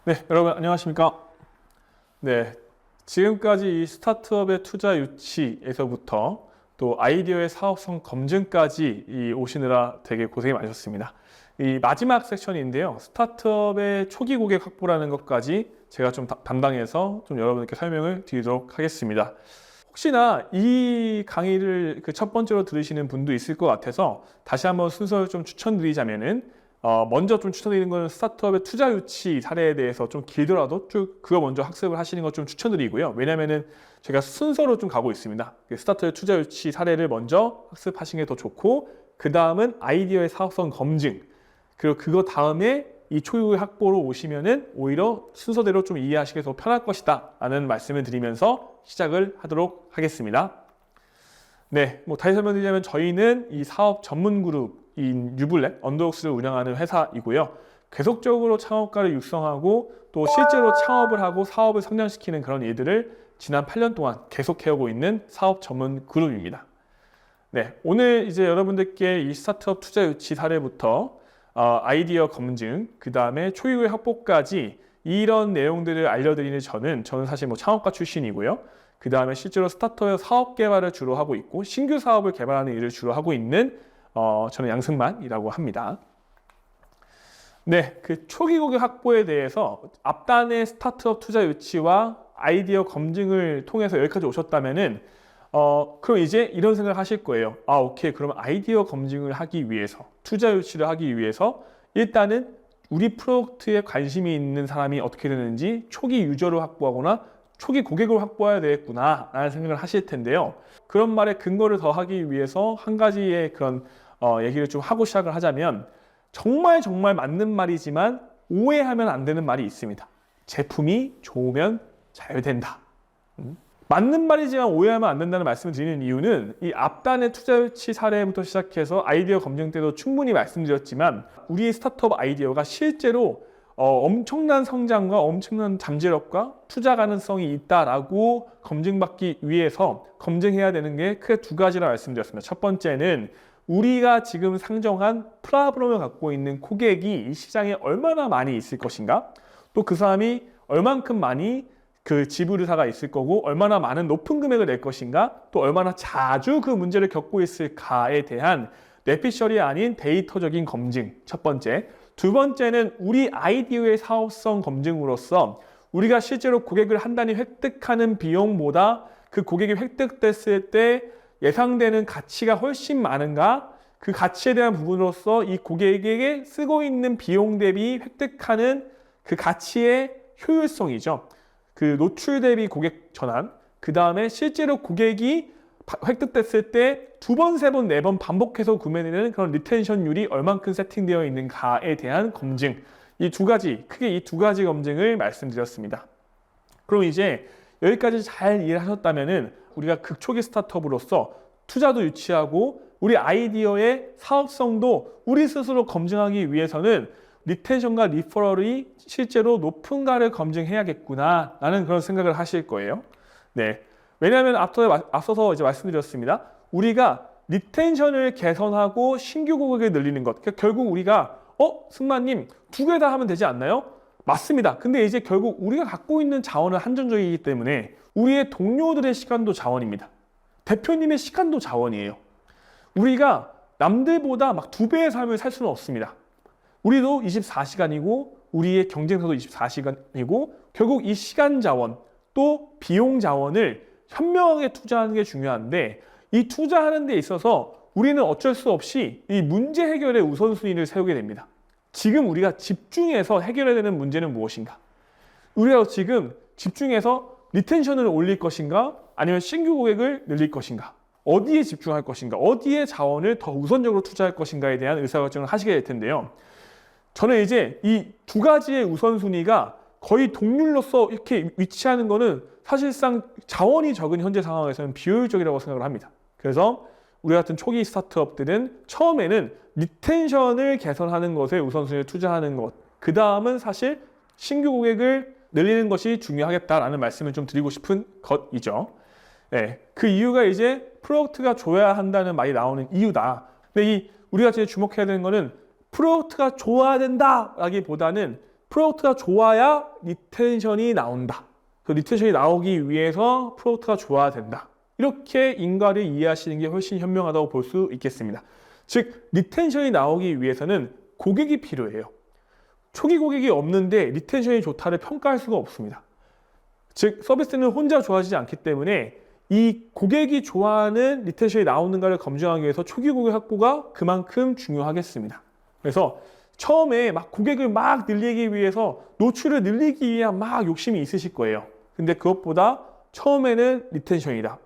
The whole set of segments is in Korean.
네, 여러분 안녕하십니까? 네, 지금까지 이 스타트업의 투자 유치에서부터 또 아이디어의 사업성 검증까지 오시느라 되게 고생이 많으셨습니다. 이 마지막 섹션인데요. 스타트업의 초기 고객 확보라는 것까지 제가 좀 담당해서 좀 여러분께 설명을 드리도록 하겠습니다. 혹시나 이 강의를 첫 번째로 들으시는 분도 있을 것 같아서 다시 한번 순서를 좀 추천드리자면은 먼저 좀 추천드리는 거는 스타트업의 투자 유치 사례에 대해서 좀 길더라도 쭉 그거 먼저 학습을 하시는 거 좀 추천드리고요. 왜냐면은 제가 순서로 좀 가고 있습니다. 스타트업의 투자 유치 사례를 먼저 학습하시는 게 더 좋고, 그 다음은 아이디어의 사업성 검증, 그리고 그거 다음에 이 초유의 확보로 오시면은 오히려 순서대로 좀 이해하시기 더 편할 것이다 라는 말씀을 드리면서 시작을 하도록 하겠습니다. 네, 다시 설명드리자면 저희는 이 사업 전문 그룹인 뉴블랙, 언더웍스를 운영하는 회사이고요. 계속적으로 창업가를 육성하고 또 실제로 창업을 하고 사업을 성장시키는 그런 일들을 지난 8년 동안 계속 해오고 있는 사업 전문 그룹입니다. 네, 오늘 이제 여러분들께 이 스타트업 투자 유치 사례부터 아이디어 검증, 그 다음에 초유의 확보까지 이런 내용들을 알려드리는 저는 사실 창업가 출신이고요. 그 다음에 실제로 스타트업 사업 개발을 주로 하고 있고 신규 사업을 개발하는 일을 주로 하고 있는 저는 양승만이라고 합니다. 네, 그 초기 고객 확보에 대해서 앞단의 스타트업 투자 유치와 아이디어 검증을 통해서 여기까지 오셨다면은 그럼 이제 이런 생각을 하실 거예요. 오케이. 그러면 아이디어 검증을 하기 위해서, 투자 유치를 하기 위해서 일단은 우리 프로덕트에 관심이 있는 사람이 어떻게 되는지 초기 유저를 확보하거나 초기 고객을 확보해야 되겠구나 라는 생각을 하실 텐데요. 그런 말에 근거를 더 하기 위해서 한 가지의 그런 얘기를 좀 하고 시작을 하자면, 정말 맞는 말이지만 오해하면 안 되는 말이 있습니다. 제품이 좋으면 잘 된다. 맞는 말이지만 오해하면 안 된다는 말씀을 드리는 이유는 이 앞단의 투자 유치 사례부터 시작해서 아이디어 검증 때도 충분히 말씀드렸지만, 우리의 스타트업 아이디어가 실제로 엄청난 성장과 엄청난 잠재력과 투자 가능성이 있다라고 검증받기 위해서 검증해야 되는 게 크게 두 가지라 말씀드렸습니다. 첫 번째는 우리가 지금 상정한 프로블럼을 갖고 있는 고객이 이 시장에 얼마나 많이 있을 것인가, 또 그 사람이 얼만큼 많이 그 지불의사가 있을 거고 얼마나 많은 높은 금액을 낼 것인가, 또 얼마나 자주 그 문제를 겪고 있을까에 대한 뇌피셜이 아닌 데이터적인 검증, 첫 번째. 두 번째는 우리 아이디어의 사업성 검증으로서 우리가 실제로 고객을 한 단위 획득하는 비용보다 그 고객이 획득됐을 때 예상되는 가치가 훨씬 많은가, 그 가치에 대한 부분으로서 이 고객에게 쓰고 있는 비용 대비 획득하는 그 가치의 효율성이죠. 그 노출 대비 고객 전환, 그 다음에 실제로 고객이 획득됐을 때 두 번, 세 번, 네 번 반복해서 구매되는 그런 리텐션율이 얼만큼 세팅되어 있는가에 대한 검증, 이 두 가지, 크게 이 두 가지 검증을 말씀드렸습니다. 그럼 이제 여기까지 잘 이해하셨다면은 우리가 극초기 스타트업으로서 투자도 유치하고 우리 아이디어의 사업성도 우리 스스로 검증하기 위해서는 리텐션과 리퍼럴이 실제로 높은가를 검증해야겠구나 라는 그런 생각을 하실 거예요. 네, 왜냐하면 앞서서 이제 말씀드렸습니다. 우리가 리텐션을 개선하고 신규 고객을 늘리는 것, 그러니까 결국 우리가 승만님 두 개 다 하면 되지 않나요? 맞습니다. 근데 이제 결국 우리가 갖고 있는 자원은 한정적이기 때문에 우리의 동료들의 시간도 자원입니다. 대표님의 시간도 자원이에요. 우리가 남들보다 막 두 배의 삶을 살 수는 없습니다. 우리도 24시간이고 우리의 경쟁사도 24시간이고 결국 이 시간 자원 또 비용 자원을 현명하게 투자하는 게 중요한데, 이 투자하는 데 있어서 우리는 어쩔 수 없이 이 문제 해결의 우선순위를 세우게 됩니다. 지금 우리가 집중해서 해결해야 되는 문제는 무엇인가? 우리가 지금 집중해서 리텐션을 올릴 것인가? 아니면 신규 고객을 늘릴 것인가? 어디에 집중할 것인가? 어디에 자원을 더 우선적으로 투자할 것인가에 대한 의사결정을 하시게 될 텐데요. 저는 이제 이 두 가지의 우선순위가 거의 동률로서 이렇게 위치하는 거는 사실상 자원이 적은 현재 상황에서는 비효율적이라고 생각을 합니다. 그래서 우리 같은 초기 스타트업들은 처음에는 리텐션을 개선하는 것에 우선순위를 투자하는 것, 그 다음은 사실 신규 고객을 늘리는 것이 중요하겠다라는 말씀을 좀 드리고 싶은 것이죠. 네, 그 이유가 이제 프로덕트가 좋아야 한다는 말이 나오는 이유다. 근데 우리가 이제 주목해야 되는 거는 프로덕트가 좋아야 된다라기보다는 프로덕트가 좋아야 리텐션이 나온다. 그 리텐션이 나오기 위해서 프로덕트가 좋아야 된다. 이렇게 인과를 이해하시는 게 훨씬 현명하다고 볼 수 있겠습니다. 즉 리텐션이 나오기 위해서는 고객이 필요해요. 초기 고객이 없는데 리텐션이 좋다를 평가할 수가 없습니다. 즉 서비스는 혼자 좋아지지 않기 때문에 이 고객이 좋아하는 리텐션이 나오는가를 검증하기 위해서 초기 고객 확보가 그만큼 중요하겠습니다. 그래서 처음에 막 고객을 막 늘리기 위해서 노출을 늘리기 위한 막 욕심이 있으실 거예요. 근데 그것보다 처음에는 리텐션이다.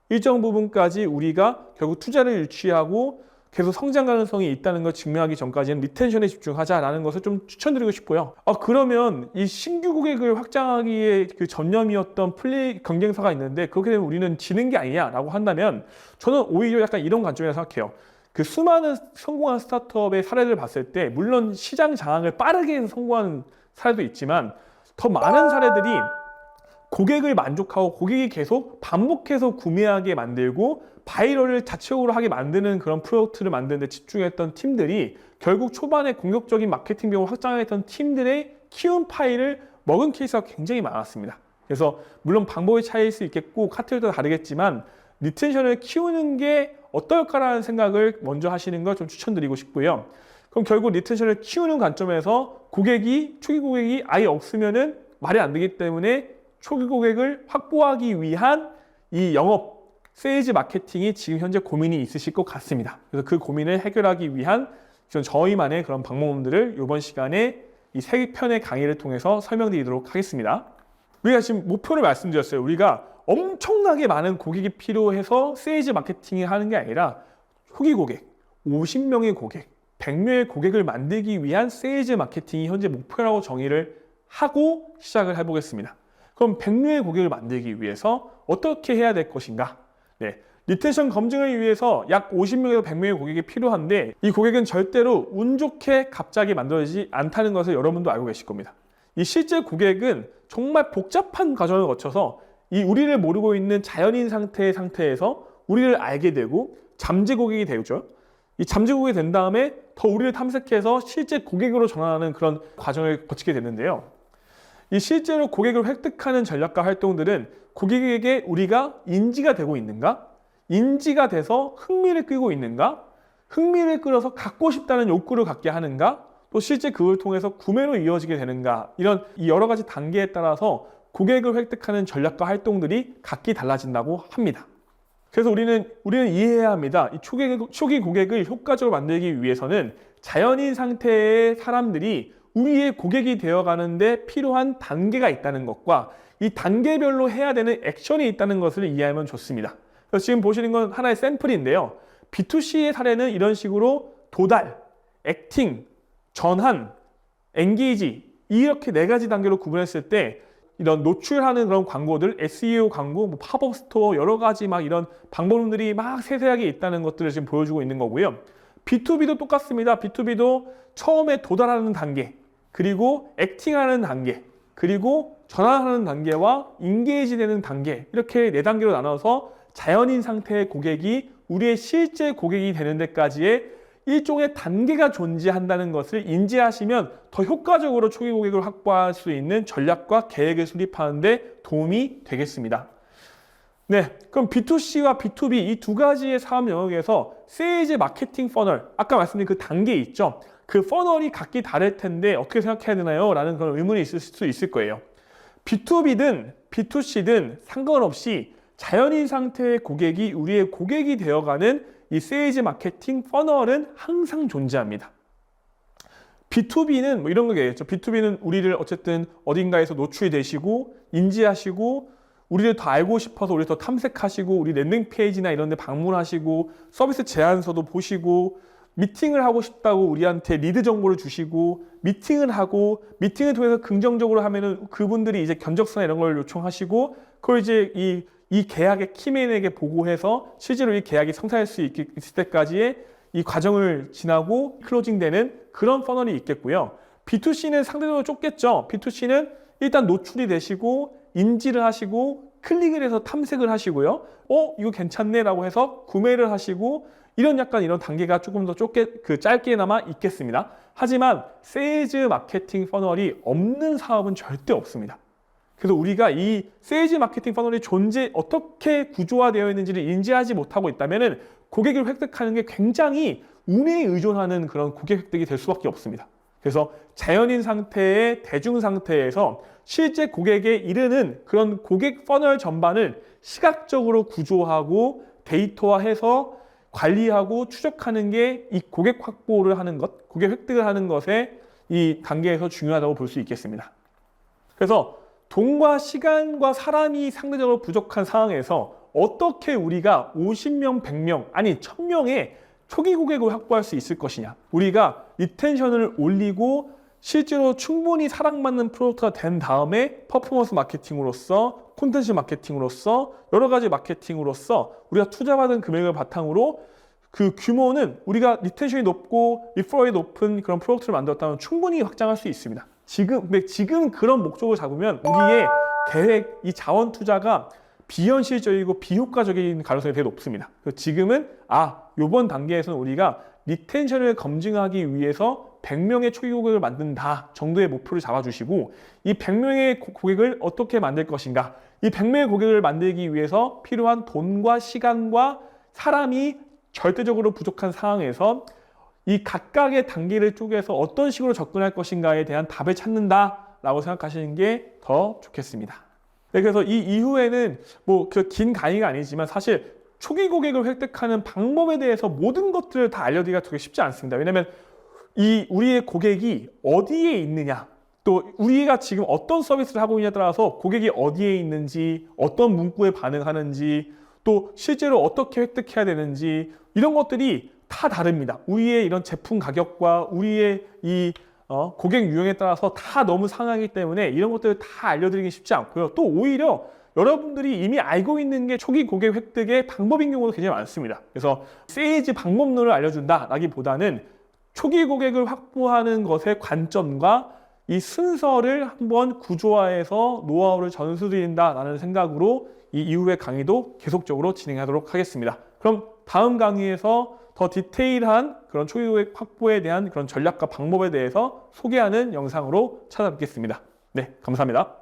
일정 부분까지 우리가 결국 투자를 유치하고 계속 성장 가능성이 있다는 걸 증명하기 전까지는 리텐션에 집중하자라는 것을 좀 추천드리고 싶고요. 그러면 이 신규 고객을 확장하기에 그 전념이었던 경쟁사가 있는데 그렇게 되면 우리는 지는 게 아니냐라고 한다면 저는 오히려 약간 이런 관점이라고 생각해요. 그 수많은 성공한 스타트업의 사례를 봤을 때 물론 시장 장악을 빠르게 해서 성공한 사례도 있지만 더 많은 사례들이 고객을 만족하고 고객이 계속 반복해서 구매하게 만들고 바이럴을 자체적으로 하게 만드는 그런 프로덕트를 만드는 데 집중했던 팀들이 결국 초반에 공격적인 마케팅 비용을 확장했던 팀들의 키운 파일을 먹은 케이스가 굉장히 많았습니다. 그래서 물론 방법의 차이일 수 있겠고 카테고리도 다르겠지만 리텐션을 키우는 게 어떨까라는 생각을 먼저 하시는 걸 좀 추천드리고 싶고요. 그럼 결국 리텐션을 키우는 관점에서 초기 고객이 아예 없으면은 말이 안 되기 때문에 초기 고객을 확보하기 위한 이 영업, 세일즈 마케팅이 지금 현재 고민이 있으실 것 같습니다. 그래서 그 고민을 해결하기 위한 저희만의 그런 방법들을 이번 시간에 이 3편의 강의를 통해서 설명드리도록 하겠습니다. 우리가 지금 목표를 말씀드렸어요. 우리가 엄청나게 많은 고객이 필요해서 세일즈 마케팅을 하는 게 아니라 초기 고객, 50명의 고객, 100명의 고객을 만들기 위한 세일즈 마케팅이 현재 목표라고 정의를 하고 시작을 해보겠습니다. 그럼 100명의 고객을 만들기 위해서 어떻게 해야 될 것인가? 네, 리텐션 검증을 위해서 약 50명에서 100명의 고객이 필요한데 이 고객은 절대로 운 좋게 갑자기 만들어지지 않다는 것을 여러분도 알고 계실 겁니다. 이 실제 고객은 정말 복잡한 과정을 거쳐서 이 우리를 모르고 있는 자연인 상태에서 우리를 알게 되고 잠재 고객이 되죠. 이 잠재 고객이 된 다음에 더 우리를 탐색해서 실제 고객으로 전환하는 그런 과정을 거치게 되는데요. 이 실제로 고객을 획득하는 전략과 활동들은 고객에게 우리가 인지가 되고 있는가? 인지가 돼서 흥미를 끌고 있는가? 흥미를 끌어서 갖고 싶다는 욕구를 갖게 하는가? 또 실제 그걸 통해서 구매로 이어지게 되는가? 이런 여러 가지 단계에 따라서 고객을 획득하는 전략과 활동들이 각기 달라진다고 합니다. 그래서 우리는 이해해야 합니다. 이 초기 고객을 효과적으로 만들기 위해서는 자연인 상태의 사람들이 우리의 고객이 되어가는데 필요한 단계가 있다는 것과 이 단계별로 해야 되는 액션이 있다는 것을 이해하면 좋습니다. 그래서 지금 보시는 건 하나의 샘플인데요. B2C의 사례는 이런 식으로 도달, 액팅, 전환, 엔게이지 이렇게 4가지 단계로 구분했을 때 이런 노출하는 그런 광고들, SEO 광고, 팝업 스토어 여러 가지 막 이런 방법들이 막 세세하게 있다는 것들을 지금 보여주고 있는 거고요. B2B도 똑같습니다. B2B도 처음에 도달하는 단계, 그리고 액팅하는 단계, 그리고 전환하는 단계와 인게이지 되는 단계 이렇게 4단계로 나눠서 자연인 상태의 고객이 우리의 실제 고객이 되는 데까지의 일종의 단계가 존재한다는 것을 인지하시면 더 효과적으로 초기 고객을 확보할 수 있는 전략과 계획을 수립하는 데 도움이 되겠습니다. 네, 그럼 B2C와 B2B 이 2가지의 사업 영역에서 세일즈 마케팅 퍼널, 아까 말씀드린 그 단계 있죠? 그 퍼널이 각기 다를 텐데 어떻게 생각해야 되나요? 라는 그런 의문이 있을 수 있을 거예요. B2B든 B2C든 상관없이 자연인 상태의 고객이 우리의 고객이 되어가는 이 세일즈 마케팅 퍼널은 항상 존재합니다. B2B는 뭐 이런 거겠죠. B2B는 우리를 어쨌든 어딘가에서 노출이 되시고 인지하시고 우리를 더 알고 싶어서 우리를 더 탐색하시고 우리 랜딩 페이지나 이런 데 방문하시고 서비스 제안서도 보시고 미팅을 하고 싶다고 우리한테 리드 정보를 주시고 미팅을 하고 미팅을 통해서 긍정적으로 하면은 그분들이 이제 견적서나 이런 걸 요청하시고 그걸 이제 이 계약의 키맨에게 보고해서 실제로 이 계약이 성사할 수 있을 때까지의 이 과정을 지나고 클로징되는 그런 퍼널이 있겠고요. B2C는 상대적으로 좁겠죠. B2C는 일단 노출이 되시고 인지를 하시고 클릭을 해서 탐색을 하시고요. 이거 괜찮네 라고 해서 구매를 하시고 이런 약간 이런 단계가 조금 더 짧게나마 있겠습니다. 하지만 세일즈 마케팅 퍼널이 없는 사업은 절대 없습니다. 그래서 우리가 이 세일즈 마케팅 퍼널이 어떻게 구조화되어 있는지를 인지하지 못하고 있다면 고객을 획득하는 게 굉장히 운에 의존하는 그런 고객 획득이 될 수밖에 없습니다. 그래서 자연인 상태의 대중 상태에서 실제 고객에 이르는 그런 고객 퍼널 전반을 시각적으로 구조하고 데이터화해서 관리하고 추적하는 게 이 고객 확보를 하는 것, 고객 획득을 하는 것의 이 단계에서 중요하다고 볼 수 있겠습니다. 그래서 돈과 시간과 사람이 상대적으로 부족한 상황에서 어떻게 우리가 50명, 100명, 아니 1000명의 초기 고객을 확보할 수 있을 것이냐. 우리가 리텐션을 올리고 실제로 충분히 사랑받는 프로덕트가 된 다음에 퍼포먼스 마케팅으로서, 콘텐츠 마케팅으로서, 여러 가지 마케팅으로서 우리가 투자받은 금액을 바탕으로 그 규모는 우리가 리텐션이 높고 리퍼럴이 높은 그런 프로덕트를 만들었다면 충분히 확장할 수 있습니다. 지금 그런 목적을 잡으면 우리의 계획, 이 자원 투자가 비현실적이고 비효과적인 가능성이 되게 높습니다. 지금은 이번 단계에서는 우리가 리텐션을 검증하기 위해서 100명의 초기 고객을 만든다 정도의 목표를 잡아주시고 이 100명의 고객을 어떻게 만들 것인가, 이 100명의 고객을 만들기 위해서 필요한 돈과 시간과 사람이 절대적으로 부족한 상황에서 이 각각의 단계를 쪼개서 어떤 식으로 접근할 것인가에 대한 답을 찾는다라고 생각하시는 게 더 좋겠습니다. 네, 그래서 이 이후에는 그 긴 강의가 아니지만 사실 초기 고객을 획득하는 방법에 대해서 모든 것들을 다 알려드리기가 되게 쉽지 않습니다. 왜냐하면 우리의 고객이 어디에 있느냐, 또 우리가 지금 어떤 서비스를 하고 있냐에 따라서 고객이 어디에 있는지, 어떤 문구에 반응하는지, 또 실제로 어떻게 획득해야 되는지 이런 것들이 다 다릅니다. 우리의 이런 제품 가격과 우리의 이 고객 유형에 따라서 다 너무 상하기 때문에 이런 것들을 다 알려드리기 쉽지 않고요. 또 오히려 여러분들이 이미 알고 있는 게 초기 고객 획득의 방법인 경우도 굉장히 많습니다. 그래서 세일즈 방법론을 알려준다라기보다는 초기 고객을 확보하는 것의 관점과 이 순서를 한번 구조화해서 노하우를 전수드린다라는 생각으로 이 이후의 강의도 계속적으로 진행하도록 하겠습니다. 그럼 다음 강의에서 더 디테일한 그런 초기 고객 확보에 대한 그런 전략과 방법에 대해서 소개하는 영상으로 찾아뵙겠습니다. 네, 감사합니다.